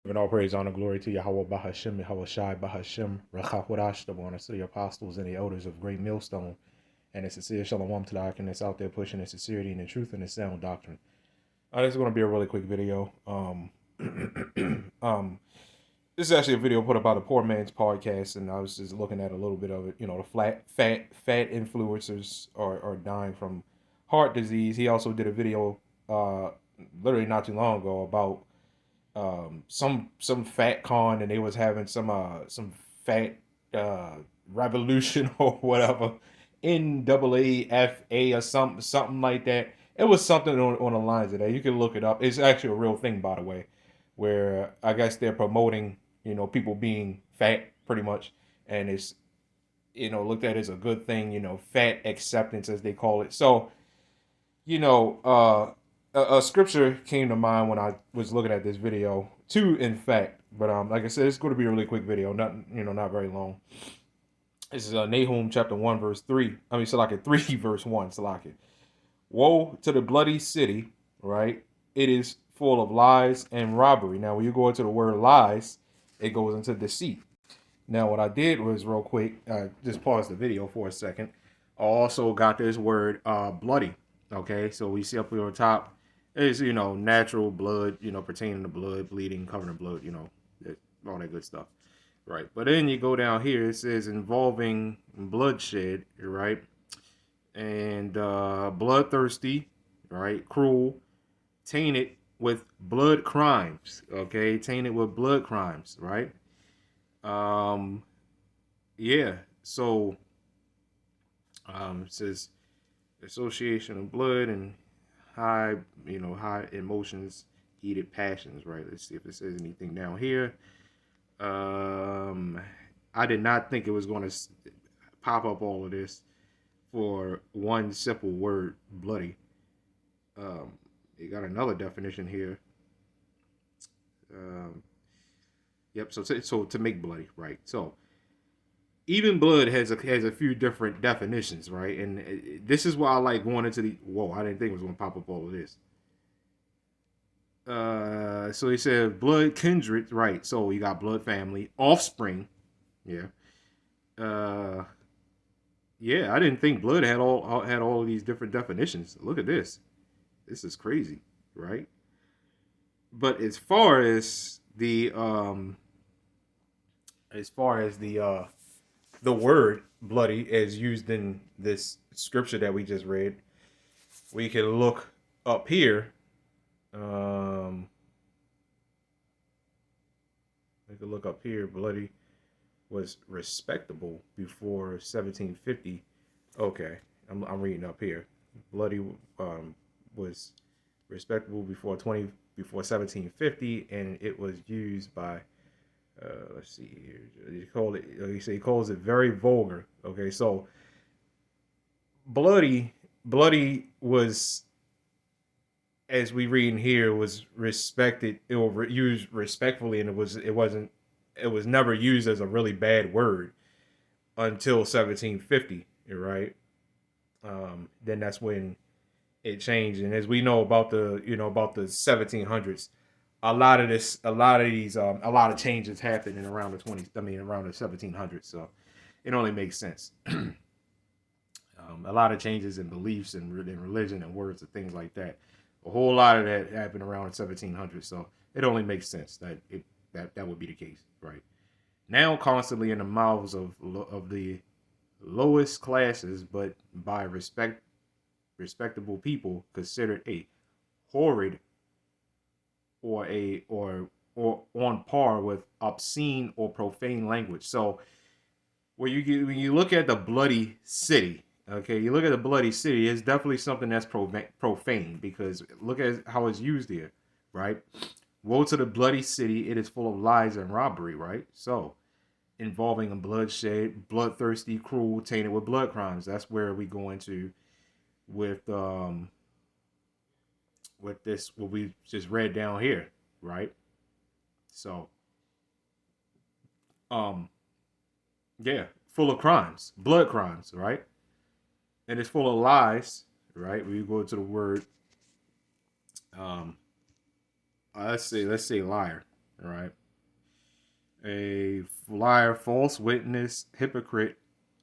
Giving all praise, honor, glory to Yahawah, BAHASHAM, YAHAWASHI, BAHASHAM, RACHAWADASH, the honor to the apostles and the elders of Great Millstone, and a sincere shalom to the Akin that's out there pushing the sincerity and the truth and the sound doctrine. This is going to be a really quick video. This is actually a video put up by the Poor Man's Podcast, and I was just looking at a little bit of it. You know, the fat influencers are dying from heart disease. He also did a video, literally not too long ago, about some fat con, and they was having some fat revolution or whatever, NAAFA or something like that. It was something on the lines of that. You can look it up. It's actually a real thing, by the way, where I guess they're promoting, people being fat pretty much, and it's, looked at as a good thing, fat acceptance as they call it. So, you know, a scripture came to mind when I was looking at this video. Two, in fact, but like I said, it's going to be a really quick video, not very long. This is Nahum chapter 1 verse 3. I mean, Salaki 3 verse 1. Salaki. Woe to the bloody city, right? It is full of lies and robbery. Now, when you go into the word lies, it goes into deceit. Now, what I did was real quick, just pause the video for a second. I also got this word bloody. Okay, so we see up here on top is, natural blood, pertaining to blood, bleeding, covering blood, all that good stuff. Right. But then you go down here, it says involving bloodshed, right? And bloodthirsty, right? Cruel, tainted with blood crimes. Okay, tainted with blood crimes, right? Yeah. So it says association of blood and high emotions, heated passions, right? Let's see if it says anything down here. I did not think it was going to pop up all of this for one simple word, bloody. You got another definition here. Yep. So to make bloody, right? So even blood has a few different definitions, right? And this is why I like going into the. Whoa, I didn't think it was going to pop up all of this. So he said blood kindred, right? So you got blood family, offspring, yeah. Uh, yeah, I didn't think blood had all of these different definitions. Look at this. This is crazy, right? But as far as the word bloody as used in this scripture that we just read, we can look up here. We can look up here. Bloody was respectable before 1750. Okay, I'm reading up here. Bloody was respectable before 1750, and it was used by let's see here. He calls it very vulgar. Okay, so bloody was, as we read in here, was respected or used respectfully, and it was never used as a really bad word until 1750, right? Then that's when it changed, and as we know about the 1700s, a lot of changes happened in around the 20s. I mean, around the 1700s. So it only makes sense. A lot of changes in beliefs and in religion and words and things like that. A whole lot of that happened around the 1700s. So it only makes sense that would be the case, right? Now, constantly in the mouths of the lowest classes, but by respectable people, considered a horrid or on par with obscene or profane language. So when you look at the bloody city, okay, you look at the bloody city, it's definitely something that's profane, because look at how it's used here, right? Woe to the bloody city, it is full of lies and robbery, right? So involving in bloodshed, bloodthirsty, cruel, tainted with blood crimes. That's where we go into with this, what we just read down here, right? So yeah, full of crimes, blood crimes, right? And it's full of lies, right? When you go to the word let's say liar, All right. A liar, false witness, hypocrite,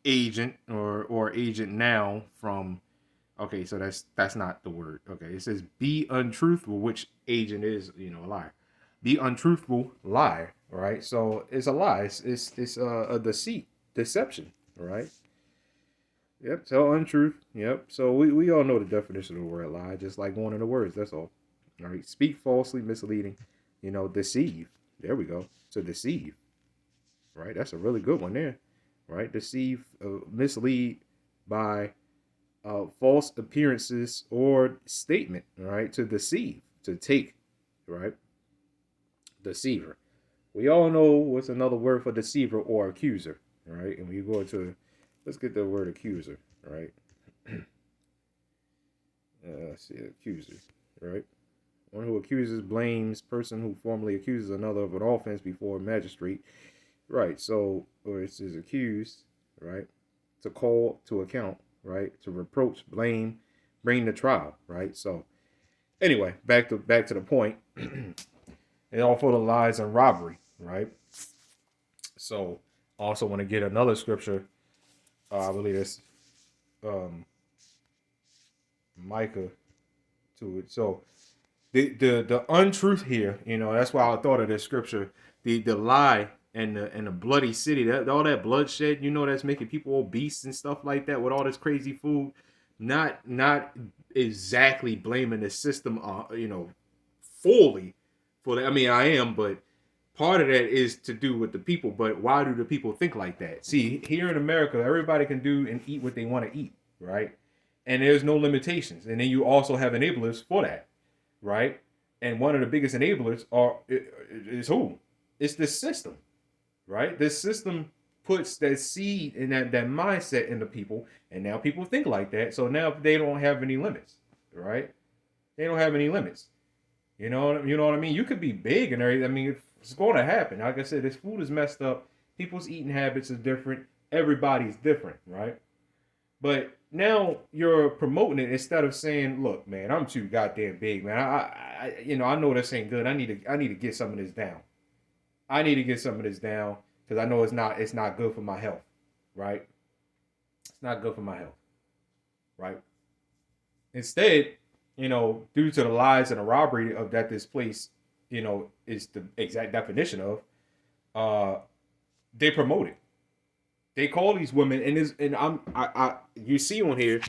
agent, or agent now from. Okay, so that's not the word. Okay, it says be untruthful, which agent is a liar. Be untruthful, lie. All right, so it's a lie. It's a deceit, deception. All right. Yep. Tell untruth. Yep. So we all know the definition of the word lie, just like one of the words. That's all. All right. Speak falsely, misleading. Deceive. There we go. To deceive. Right. That's a really good one there. Right. Deceive, mislead by false appearances or statement. Right. To deceive. To take. Right. Deceiver. We all know what's another word for deceiver or accuser. Right. And we go into, let's get the word accuser. Right. Let's see, accuser. Right. One who accuses, blames, person who formally accuses another of an offense before a magistrate. Right. So, or it says accused. Right. To call to account. Right. To reproach, blame, bring to trial. Right. So, anyway, back to the point. And all for the lies and robbery. Right. So, also want to get another scripture. I believe it's Micah to it. So the untruth here, that's why I thought of this scripture. The lie and the bloody city, that all that bloodshed, that's making people obese and stuff like that with all this crazy food. Not exactly blaming the system, fully for that. I mean, I am, but part of that is to do with the people. But why do the people think like that? See, here in America, everybody can do and eat what they want to eat, right? And there's no limitations. And then you also have enablers for that, right? And one of the biggest enablers is who? It's the system, right? This system puts that seed and that mindset in the people, and now people think like that. So now they don't have any limits, right? They don't have any limits. You know what I mean? You could be big and everything. I mean, it's going to happen. Like I said, this food is messed up. People's eating habits are different. Everybody's different, right? But now you're promoting it instead of saying, "Look, man, I'm too goddamn big, man. I know this ain't good. I need to get some of this down. I need to get some of this down because I know it's not good for my health, right? It's not good for my health, right? Instead, due to the lies and the robbery of that this place, is the exact definition of, they promote it. They call these women, you see on here,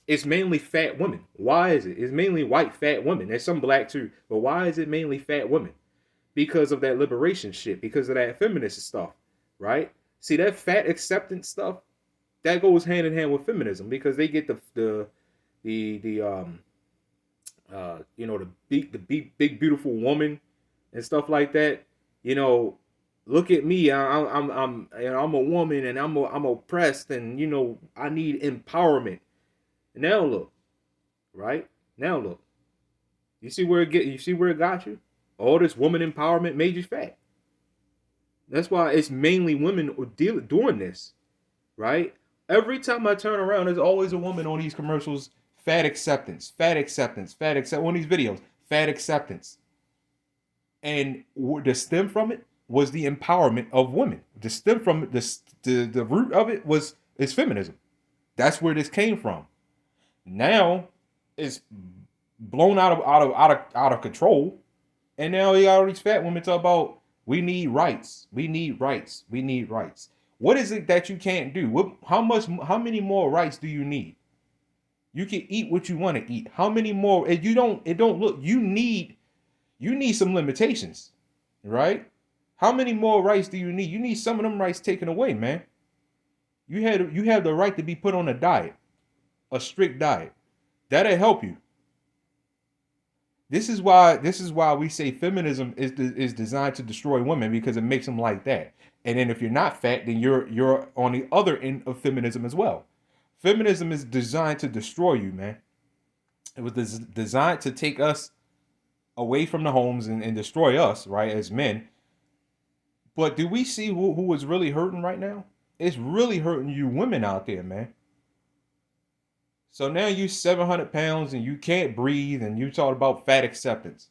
it's mainly fat women. Why is it? It's mainly white fat women. There's some black too, but why is it mainly fat women? Because of that liberation shit, because of that feminist stuff, right? See, that fat acceptance stuff, that goes hand in hand with feminism because they get the big beautiful woman and stuff like that. Look at me. I'm a woman and I'm oppressed and I need empowerment. Now look, right? Now look. You see where it got you? All this woman empowerment made you fat. That's why it's mainly women doing this, right? Every time I turn around, there's always a woman on these commercials. Fat acceptance, fat acceptance, fat acceptance. On these videos, fat acceptance. And the stem from it was the empowerment of women. The stem from it, the root of it is feminism. That's where this came from. Now it's blown out of control. And now you got all these fat women talk about we need rights. We need rights. We need rights. What is it that you can't do? How many more rights do you need? You can eat what you want to eat. How many more? It don't look. You need some limitations, right? How many more rights do you need? You need some of them rights taken away, man. You have the right to be put on a diet, a strict diet. That'll help you. This is why we say feminism is designed to destroy women because it makes them like that. And then if you're not fat, then you're on the other end of feminism as well. Feminism is designed to destroy you, man. It was designed to take us away from the homes and destroy us, right, as men. But do we see who is really hurting right now? It's really hurting you women out there, man. So now you 700 pounds and you can't breathe and you talk about fat acceptance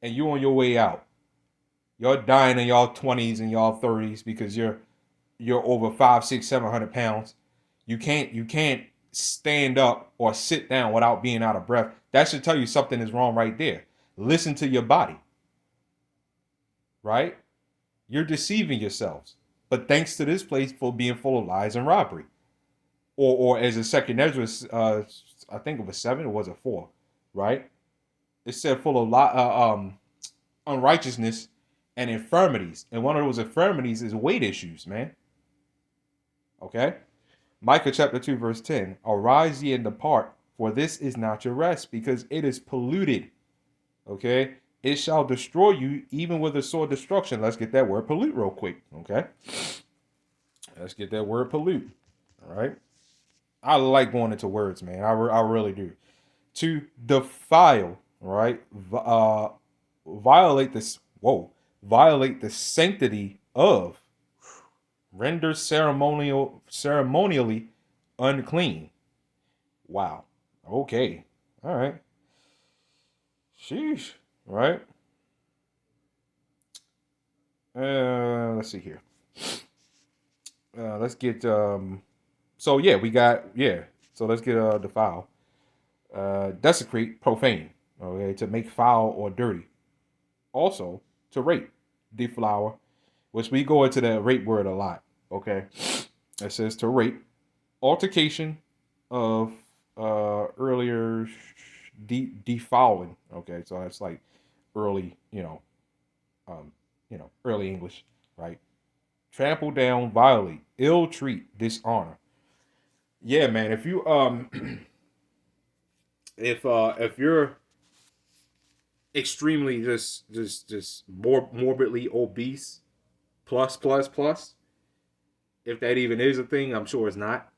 and you on your way out. Y'all dying in y'all 20s and y'all 30s because you're over 5, 6, 700 pounds. You can't stand up or sit down without being out of breath. That should tell you something is wrong right there. Listen to your body, right? You're deceiving yourselves. But thanks to this place for being full of lies and robbery. Or as the second Ezra, I think it was 7 or was it 4, right? It said full of unrighteousness and infirmities. And one of those infirmities is weight issues, man. Okay? Micah chapter 2, verse 10. Arise ye and depart, for this is not your rest, because it is polluted. Okay? It shall destroy you, even with a sore destruction. Let's get that word pollute real quick. Okay? Let's get that word pollute. All right? I like going into words, man. I really do. To defile, right? Violate this. Whoa. Violate the sanctity of. Render ceremonially unclean. Wow. Okay. All right. Sheesh. Right. Let's see here. Let's get so yeah, we got so let's get defile. Desecrate, profane. Okay, to make foul or dirty. Also to rape, deflower, which we go into the rape word a lot. Okay. It says to rape, altercation of earlier defouling. Okay, so that's like early, early English, right? Trample down, violate, ill treat, dishonor. Yeah, man. If you if you're extremely just morbidly obese, plus, if that even is a thing, I'm sure it's not.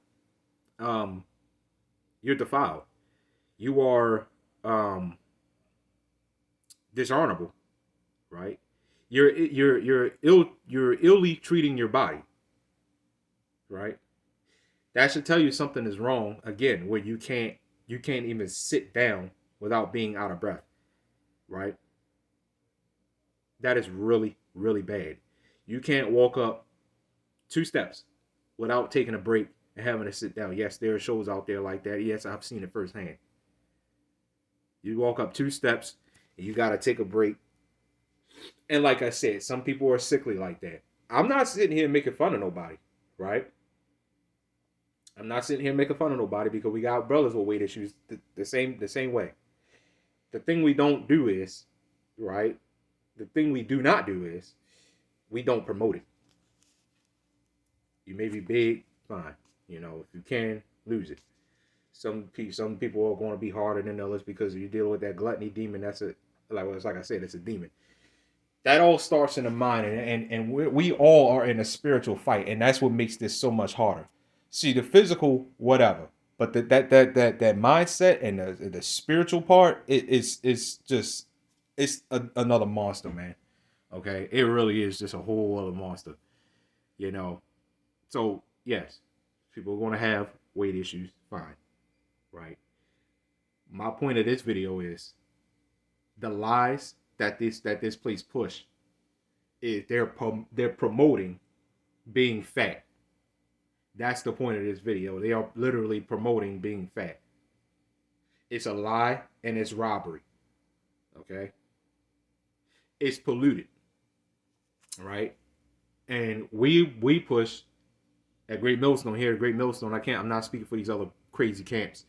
You're defiled. You are dishonorable, right? You're illy treating your body, right? That should tell you something is wrong. Again, where you can't even sit down without being out of breath, right? That is really, really bad. You can't walk up 2 steps without taking a break and having to sit down. Yes, there are shows out there like that. Yes, I've seen it firsthand. You walk up 2 steps and you got to take a break. And like I said, some people are sickly like that. I'm not sitting here making fun of nobody, right? I'm not sitting here making fun of nobody because we got brothers with weight issues the same way. The thing we don't do is, right? The thing we do not do is we don't promote it. You may be big, fine. If you can, lose it. Some people are going to be harder than others because you deal with that gluttony demon. Like I said, it's a demon. That all starts in the mind, and we all are in a spiritual fight, and that's what makes this so much harder. See, the physical, whatever, but that mindset and the spiritual part, it's another monster, man. Okay, it really is just a whole other monster. So yes, people are going to have weight issues, fine, right? My point of this video is the lies that this place push is they're promoting being fat. That's the point of this video. They are literally promoting being fat. It's a lie and it's robbery. Okay? It's polluted. Right? And we push at Great Millstone here at Great Millstone. I'm not speaking for these other crazy camps.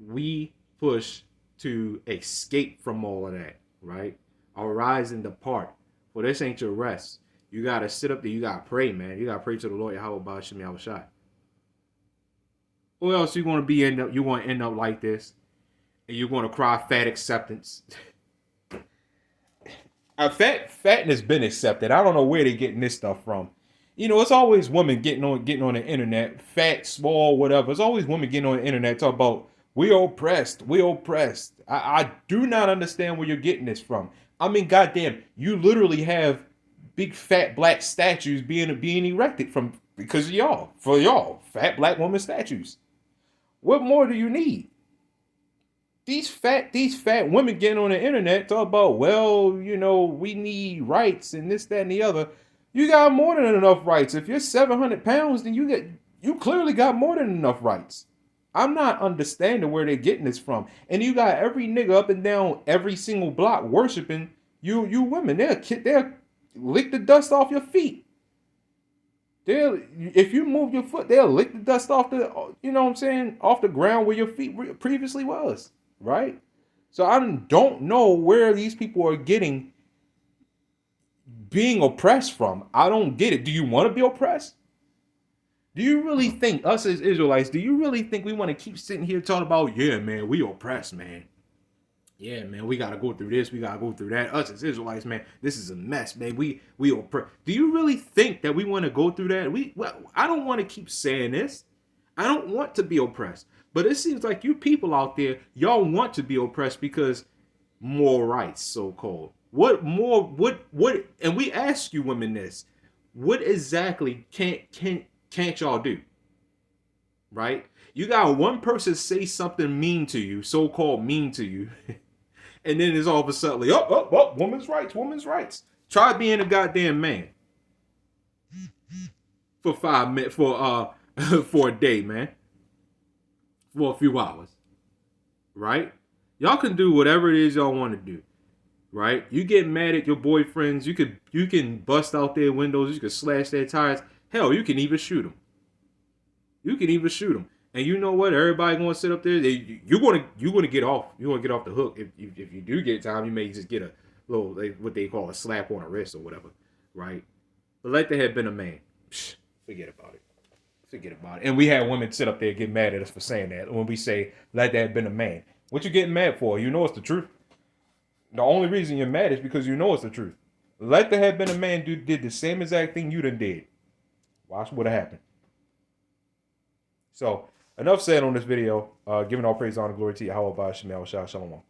We push to escape from all of that, right? Arise and depart. For this ain't your rest. You got to sit up there. You got to pray, man. You got to pray to the Lord, YAHAWAH, BAHASHAM, YAHAWASHI. Or else you're going to end up like this. And you're going to cry fat acceptance. Fatness been accepted. I don't know where they're getting this stuff from. It's always women getting on the internet, fat, small, whatever. It's always women getting on the internet talking about, we're oppressed. I do not understand where you're getting this from. I mean, goddamn, you literally have big fat black statues being erected because of y'all, fat black woman statues. What more do you need? these fat women getting on the internet talk about, well, you know, we need rights and this, that, and the other. You got more than enough rights. If you're 700 pounds, then you clearly got more than enough rights. I'm not understanding where they're getting this from. And you got every nigga up and down every single block worshiping you women. They'll lick the dust off your feet. If you move your foot, they'll lick the dust off you know what I'm saying, off the ground where your feet previously was, right? So I don't know where these people are getting being oppressed from. I don't get it. Do you want to be oppressed? Do you really think, us as Israelites, do you really think we want to keep sitting here talking about, yeah, man, we oppressed, man. Yeah, man, we got to go through this, we got to go through that. Us as Israelites, man, this is a mess, man. We oppressed. Do you really think that we want to go through that? I don't want to keep saying this. I don't want to be oppressed. But it seems like you people out there, y'all want to be oppressed because more rights, so-called. What more, and we ask you women this, what exactly can't y'all do? Right? You got one person say something mean to you, so-called mean to you, and then it's all of a sudden like, oh, women's rights, women's rights. Try being a goddamn man for 5 minutes, for a day, man, for a few hours, right? Y'all can do whatever it is y'all want to do, right? You get mad at your boyfriends, you can bust out their windows, you can slash their tires. Hell, you can even shoot them. You can even shoot them. And you know what? Everybody gonna sit up there. You're gonna get off. You're gonna get off the hook. If you do get time, you may just get a little, like, what they call a slap on the wrist or whatever, right? But like there had been a man, forget about it. Forget about it. And we had women sit up there and get mad at us for saying that when we say like there had been a man. What you getting mad for? You know it's the truth. The only reason you're mad is because you know it's the truth. Like there had been a man did the same exact thing you done did. Watch what happened. So enough said on this video. Giving all praise, honor, glory to YAHAWAH, BAHASHAM, YAHAWASHI, Shalom.